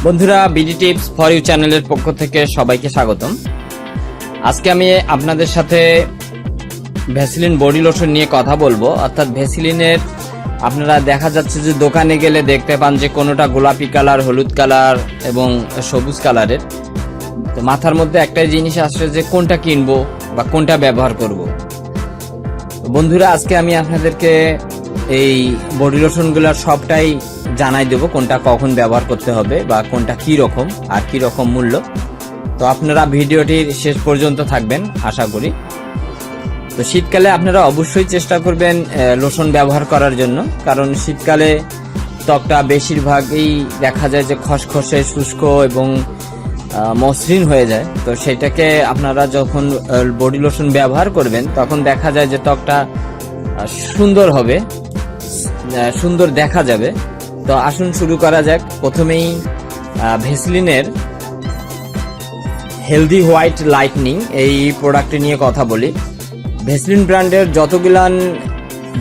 বন্ধুরা, BDtips4U চ্যানেলের পক্ষ থেকে সবাইকে স্বাগতম। আজকে আমি আপনাদের সাথে ভ্যাসলিন বডি লোশন নিয়ে কথা বলবো। অর্থাৎ ভ্যাসলিনের আপনারা দেখা যাচ্ছে যে দোকানে গেলে দেখতে পান যে কোনোটা গোলাপি কালার, হলুদ কালার এবং সবুজ কালারের। তো মাথার মধ্যে একটাই জিনিস আসছে যে কোনটা কিনবো বা কোনটা ব্যবহার করব। বন্ধুরা, আজকে আমি আপনাদেরকে এই বডি লোশনগুলোর সবটাই জানাই দেবো, কোনটা কখন ব্যবহার করতে হবে বা কোনটা কি রকম আর কি রকম মূল্য। তো আপনারা ভিডিওটির শেষ পর্যন্ত থাকবেন আশা করি। তো শীতকালে আপনারা অবশ্যই চেষ্টা করবেন লোশন ব্যবহার করার জন্য, কারণ শীতকালে ত্বকটা বেশিরভাগই দেখা যায় যে খসখসে, শুষ্ক এবং মসৃণ হয়ে যায়। তো সেটাকে আপনারা যখন বডি লোশন ব্যবহার করবেন তখন দেখা যায় যে ত্বকটা সুন্দর হবে, সুন্দর দেখা যাবে। তো আসুন শুরু করা যাক। প্রথমেই ভ্যাসলিনের হেলদি হোয়াইট লাইটনিং এই প্রোডাক্টটি নিয়ে কথা বলি। ভ্যাসলিন ব্র্যান্ডের যতগুলান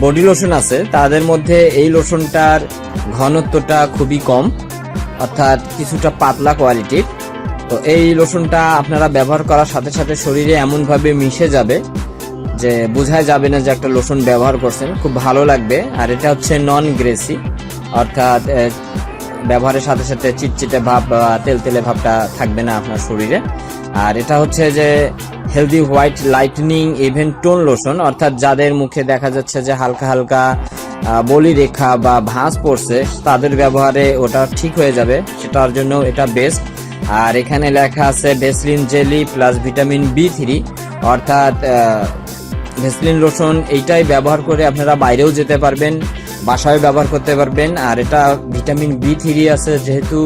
বডি লোশন আছে তাদের মধ্যে এই লোশনটার ঘনত্বটা খুবই কম, অর্থাৎ কিছুটা পাতলা কোয়ালিটির। তো এই লোশনটা আপনারা ব্যবহার করার সাথে সাথে শরীরে এমনভাবে মিশে যাবে যে বোঝাই যাবে না যে একটা লোশন ব্যবহার করছেন, খুব ভালো লাগবে। আর এটা হচ্ছে নন গ্রেসি, অর্থাৎ ব্যবহারের সাথে সাথে চিটচিটে ভাব বা তেলতেলে ভাবটা থাকবে না আপনার শরীরে। আর এটা হচ্ছে যে healthy white lightning even tone lotion, অর্থাৎ যাদের মুখে দেখা যাচ্ছে যে হালকা হালকা বলি রেখা বা ভাঁজ পড়ছে তাদের ব্যবহারে ওটা ঠিক হয়ে যাবে, সেটার জন্য এটা বেস্ট। আর এখানে লেখা আছে Vaseline jelly plus vitamin B3, অর্থাৎ ভ্যাসলিন লোশন এইটাই ব্যবহার করে আপনারা বাইরেও যেতে পারবেন, বাসায় ব্যবহার করতে পারবেন। আর এটা ভিটামিন B3 আছে, যেহেতু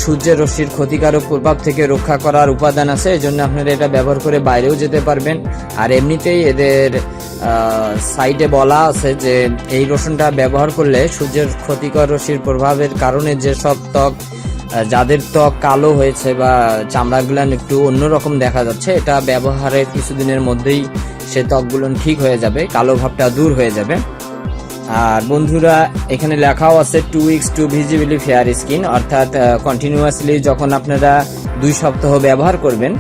সূর্যের রশ্মির ক্ষতিকারক প্রভাব থেকে রক্ষা করার উপাদান আছে, এই জন্য আপনারা এটা ব্যবহার করে বাইরেও যেতে পারবেন। আর এমনিতেই এদের সাইডে বলা আছে যে এই লোশনটা ব্যবহার করলে সূর্যের ক্ষতিকর রশ্মির প্রভাবের কারণে যেসব ত্বক, যাদের ত্বক কালো হয়েছে বা চামড়াগুলো একটু অন্যরকম দেখা যাচ্ছে, এটা ব্যবহারের কিছুদিনের মধ্যেই সে ত্বকগুলো ঠিক হয়ে যাবে, কালো ভাবটা দূর হয়ে যাবে। আর বন্ধুরা, এখানে লেখাও আছে 2 weeks to visibly fair skin, অর্থাৎ কন্টিনিউয়াসলি যখন আপনারা 2 সপ্তাহ ব্যবহার করবেন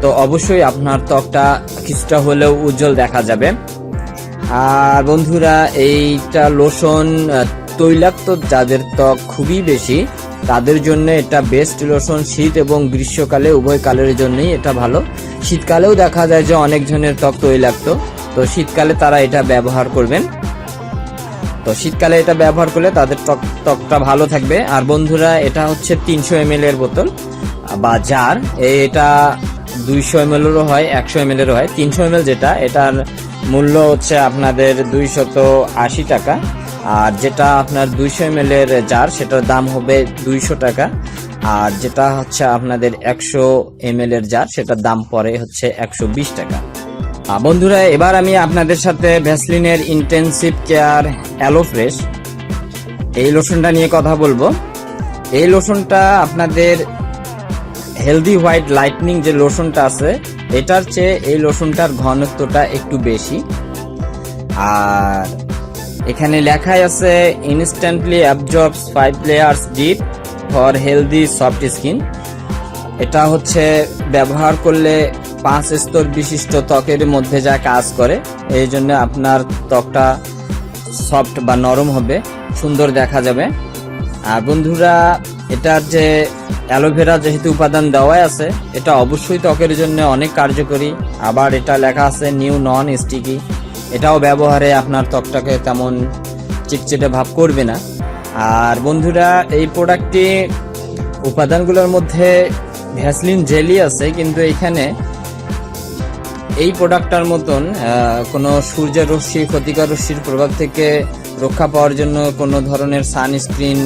তো অবশ্যই আপনার ত্বকটা কিছুটা হলেও উজ্জ্বল দেখা যাবে। আর বন্ধুরা, এইটা লোশন তৈলাক্ত যাদের ত্বক খুবই বেশি তাদের জন্য এটা বেস্ট লোশন। শীত এবং গ্রীষ্মকালে উভয় কালের জন্যই এটা ভালো। শীতকালেও দেখা যায় যে অনেক জনের ত্বক তৈলাক্ত, তো শীতকালে তারা এটা ব্যবহার করবেন। তো শীতকালে এটা ব্যবহার করলে তাদের ত্বকটা ভালো থাকবে। আর বন্ধুরা, এটা হচ্ছে 300 ml এর বোতল বা জার। এটা 200 ml এরও হয়, 100 ml এরও হয়। 300 ml যেটা, এটার মূল্য হচ্ছে আপনাদের 280 টাকা। আর যেটা আপনার 200 ml এর জার সেটার দাম হবে 200 টাকা। আর যেটা হচ্ছে আপনাদের 100 ml এর জার সেটার দাম পড়ে হচ্ছে 120 টাকা। বন্ধুরা, এবার আমি আপনাদের সাথে ভ্যাসলিনের ইন্টেন্সিভ কেয়ার অ্যালো ফ্রেশ এই লোশনটা নিয়ে কথা বলবো। এই লোশনটা আপনাদের হেলদি হোয়াইট লাইটনিং যে লোশনটা আছে এটার চেয়ে এই লোশনটার ঘনত্বটা একটু বেশি। আর এখানে লেখাই আছে instantly অ্যাবজর্বস 5 layers deep for healthy soft skin. এটা হচ্ছে ব্যবহার করলে 5 স্তর বিশিষ্ট ত্বকের মধ্যে যা কাজ করে, এই জন্য আপনার ত্বকটা সফট বা নরম হবে, সুন্দর দেখা যাবে। আর বন্ধুরা, এটার যে অ্যালোভেরা যেহেতু উপাদান দেওয়াই আছে, এটা অবশ্যই ত্বকের জন্য অনেক কার্যকরী। আবার এটা লেখা আছে নিউ নন স্টিকি, এটাও ব্যবহারে আপনার ত্বকটাকে তেমন চিটচিটে ভাব করবে না। আর বন্ধুরা, এই প্রোডাক্টটি উপাদানগুলোর মধ্যে ভ্যাসলিন জেলি আছে, কিন্তু এইখানে এই প্রোডাক্টটার মতন কোনো সূর্যের রশ্মি, ক্ষতিকর রশ্মির প্রভাব থেকে রক্ষা পাওয়ার জন্য কোনো ধরনের সানস্ক্রিন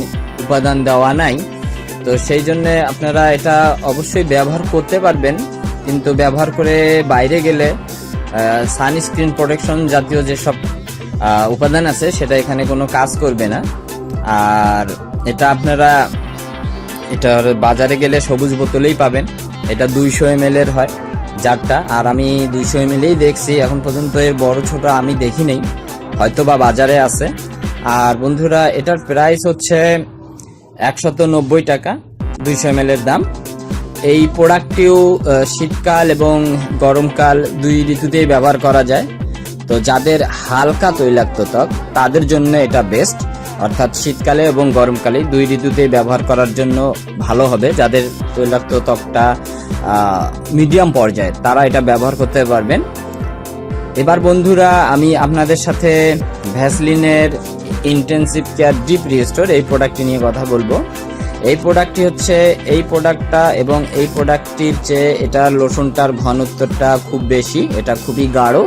উপাদান দেওয়া নাই। তো সেই জন্য আপনারা এটা অবশ্যই ব্যবহার করতে পারবেন, কিন্তু ব্যবহার করে বাইরে গেলে সানস্ক্রিন প্রোটেকশন জাতীয় যেসব উপাদান আছে সেটা এখানে কোনো কাজ করবে না। আর এটা আপনারা এটার বাজারে গেলে সবুজ বোতলেই পাবেন। এটা 200 ml এর হয় জারটা, আর আমি 200 ml দেখছি, এখন পর্যন্ত এর বড় ছোট আমি দেখি নেই, হয়তো বা বাজারে আছে। আর বন্ধুরা, এটার প্রাইস হচ্ছে 190 টাকা। 200 ml এর দাম। এই প্রোডাক্টটিও শীতকাল এবং গরমকাল দুই ঋতুতেই ব্যবহার করা যায়। তো যাদের হালকা তৈলাক্ত ত্বক তাদের জন্য এটা বেস্ট, অর্থাৎ শীতকালে এবং গরমকালে দুই ঋতুতেই ব্যবহার করার জন্য ভালো হবে। যাদের তৈলাক্ত ত্বকটা মিডিয়াম পর্যায়ে তারা এটা ব্যবহার করতে পারবেন। এবার বন্ধুরা আমি আপনাদের সাথে ভ্যাসলিনের ইন্টেন্সিভ কেয়ার ডিপ রিস্টোর এই প্রোডাক্টটি নিয়ে কথা বলবো। এই প্রোডাক্টটি হচ্ছে এই প্রোডাক্টটা এবং এই প্রোডাক্টটির চেয়ে এটার লোশনটার ঘনত্বটা খুব বেশি, এটা খুবই গাঢ়।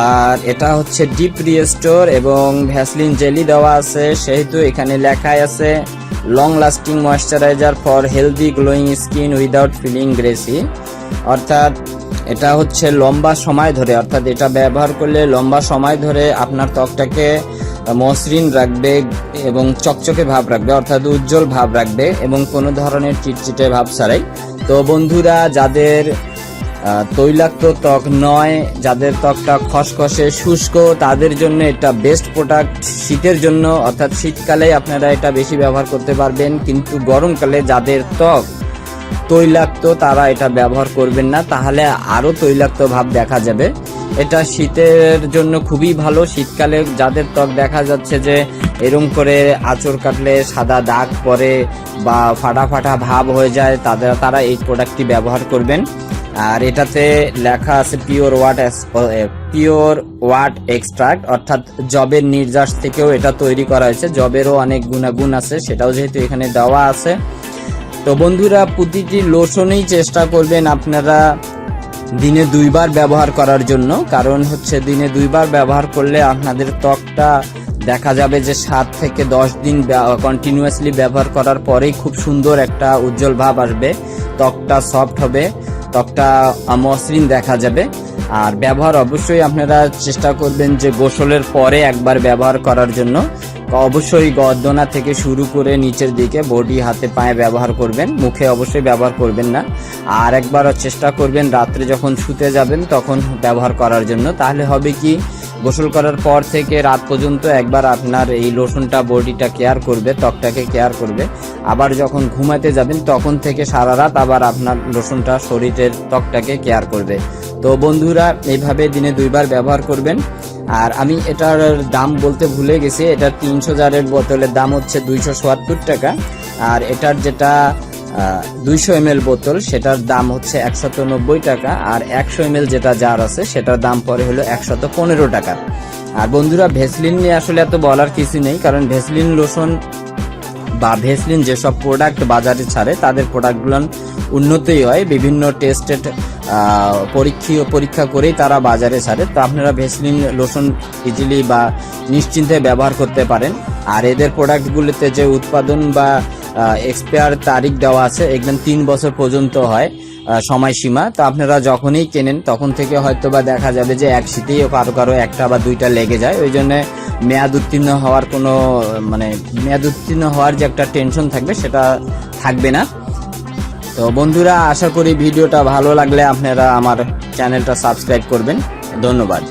আর এটা হচ্ছে ডিপ রিস্টোর এবং ভ্যাসলিন জেলি দেওয়া আছে, সেহেতু এখানে লেখাই আছে long lasting moisturizer for healthy glowing skin without feeling greasy. অর্থাৎ এটা হচ্ছে লম্বা সময় ধরে, অর্থাৎ এটা ব্যবহার করলে লম্বা সময় ধরে আপনার ত্বকটাকে মসৃণ রাখবে এবং চকচকে ভাব রাখবে, অর্থাৎ উজ্জ্বল ভাব রাখবে এবং কোনো ধরনের চিটচিটে ভাব ছাড়াই। তো বন্ধুরা যাদের তৈলাক্ত ত্বক নয়, যাদের ত্বকটা খসখসে শুষ্ক, তাদের জন্য এটা বেস্ট প্রোডাক্ট শীতের জন্য, অর্থাৎ শীতকালে আপনারা এটা বেশি ব্যবহার করতে পারবেন। কিন্তু গরমকালে যাদের ত্বক তৈলাক্ত তারা এটা ব্যবহার করবেন না, তাহলে আরো তৈলাক্ত ভাব দেখা যাবে। এটা শীতের জন্য খুবই ভালো। শীতকালে যাদের ত্বক দেখা যাচ্ছে যে এরম করে আঁচড় কাটলে সাদা দাগ পড়ে বা ফাটা ফাটা ভাব হয়ে যায়, তারা এই প্রোডাক্টটি ব্যবহার করবেন। আর এটাতে লেখা আছে পিওর ওয়াট এক্সট্রাক্ট, অর্থাৎ জবের নির্যাস থেকেও এটা তৈরি করা হয়েছে। জবেরও অনেক গুণাগুণ আছে, সেটাও যেহেতু এখানে দেওয়া আছে। তো বন্ধুরা প্রতিটি লোশনেই চেষ্টা করবেন আপনারা দিনে 2 বার ব্যবহার করার জন্য, কারণ হচ্ছে দিনে 2 বার ব্যবহার করলে আপনাদের ত্বকটা দেখা যাবে যে 7 থেকে 10 দিন কন্টিনিউয়াসলি ব্যবহার করার পরেই খুব সুন্দর একটা উজ্জ্বল ভাব আসবে, ত্বকটা সফট হবে, ত্বকটা মসৃণ দেখা যাবে। আর ব্যবহার অবশ্যই আপনারা চেষ্টা করবেন যে গোসলের পরে একবার ব্যবহার করার জন্য। অবশ্যই গর্দনা থেকে শুরু করে নিচের দিকে বডি, হাতে, পায়ে ব্যবহার করবেন, মুখে অবশ্যই ব্যবহার করবেন না। আর একবার চেষ্টা করবেন রাত্রে যখন শুতে যাবেন তখন ব্যবহার করার জন্য। তাহলে হবে কি, গোসল করার পর থেকে রাত পর্যন্ত একবার আপনার এই লোশনটা বডিটা কেয়ার করবে, ত্বকটাকে কেয়ার করবে। আবার যখন ঘুমাতে যাবেন তখন থেকে সারা রাত আবার আপনার লোশনটা শরীরের ত্বকটাকে কেয়ার করবে। তো বন্ধুরা এইভাবে দিনে 2 বার ব্যবহার করবেন। আর আমি এটার দাম বলতে ভুলে গেছি, এটার 300 জারের বোতলের দাম হচ্ছে 277 টাকা। আর এটার যেটা 200 ml বোতল সেটার দাম হচ্ছে 190 টাকা। আর 100 ml যেটা জার আছে সেটার দাম পরে হলো 115 টাকা। আর বন্ধুরা ভ্যাসলিন নিয়ে আসলে এত বলার কিছু নেই, কারণ ভ্যাসলিন লোশন বা ভ্যাসলিন যেসব প্রোডাক্ট বাজারে ছাড়ে তাদের প্রোডাক্টগুলো উন্নতই হয়, বিভিন্ন টেস্টেড পরীক্ষা করেই তারা বাজারে ছাড়ে। তো আপনারা ভ্যাসলিন লোশন ইজিলি বা নিশ্চিন্তে ব্যবহার করতে পারেন। আর এদের প্রোডাক্টগুলোতে যে উৎপাদন বা এক্সপায়ার তারিখ দেওয়া আছে, একদম 3 বছর পর্যন্ত হয় সময়সীমা। তো আপনারা যখনই কেনেন তখন থেকে হয়তো বা দেখা যাবে যে এক শীতেই কারো 1টা বা 2টা লেগে যায়। ওই জন্য মেয়াদ উত্তীর্ণ হওয়ার যে একটা টেনশন থাকবে সেটা থাকবে না। তো বন্ধুরা আশা করি ভিডিওটা ভালো লাগলে আপনারা আমার চ্যানেলটা সাবস্ক্রাইব করবেন। ধন্যবাদ।